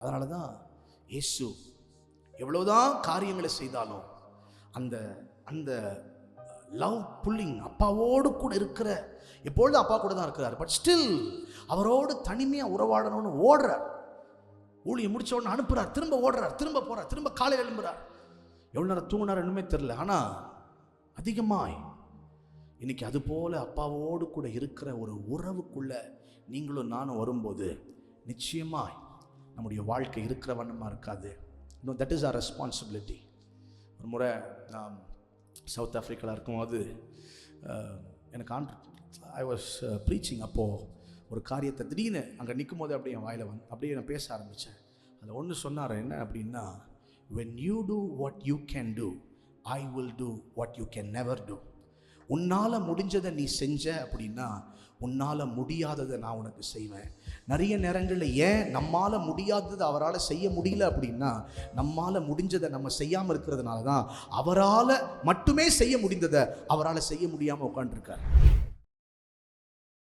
அதனால தான் இயேசு எவ்வளோதான் காரியங்களை செய்தாலும் அந்த அந்த லவ் புல்லிங், அப்பாவோடு கூட இருக்கிற, எப்பொழுதும் அப்பா கூட தான் இருக்கிறார், பட் ஸ்டில் அவரோடு தனிமையாக உறவாடணும்னு ஓடுறார். ஊழியம் முடிச்ச உடனே அனுப்புறார், திரும்ப ஓடுறார், திரும்ப போறார், திரும்ப காலையில் எழும்புறார். எவ்வளோ நேரம் தூங்கினார் இன்னுமே தெரியல. ஆனால் அதிகமாய் இன்னைக்கு அது போல அப்பாவோடு கூட இருக்கிற ஒரு உறவுக்குள்ள நீங்களும் நானும் வரும்போது நிச்சயமாய் நம்முடைய வாழ்க்கை இருக்கிற வண்ணமாக இருக்காது. இன்னும் தட் இஸ் ஆர் ரெஸ்பான்சிபிலிட்டி. ஒரு முறை நான் சவுத் ஆஃப்ரிக்காவில் இருக்கும்போது எனக்கு ஐ வாஸ் ப்ரீச்சிங். அப்போது ஒரு காரியத்தை திடீர்னு அங்கே நிற்கும் போது அப்படியே என் வாயில் அப்படியே நான் பேச ஆரம்பித்தேன். அதில் ஒன்று சொன்னார், என்ன அப்படின்னா, when you do what you can do, I will do what you can never do. உன்னால் முடிஞ்சதை நீ செஞ்ச அப்படின்னா உன்னால் முடியாததை நான் உனக்கு செய்வேன். நிறைய நேரங்களில் ஏன் நம்மால் முடியாததை அவரால் செய்ய முடியல அப்படின்னா, நம்மால் முடிஞ்சதை நம்ம செய்யாமல் இருக்கிறதுனால தான் அவரால் மட்டுமே செய்ய முடிந்ததை அவரால் செய்ய முடியாமல் உட்காந்துருக்கார்.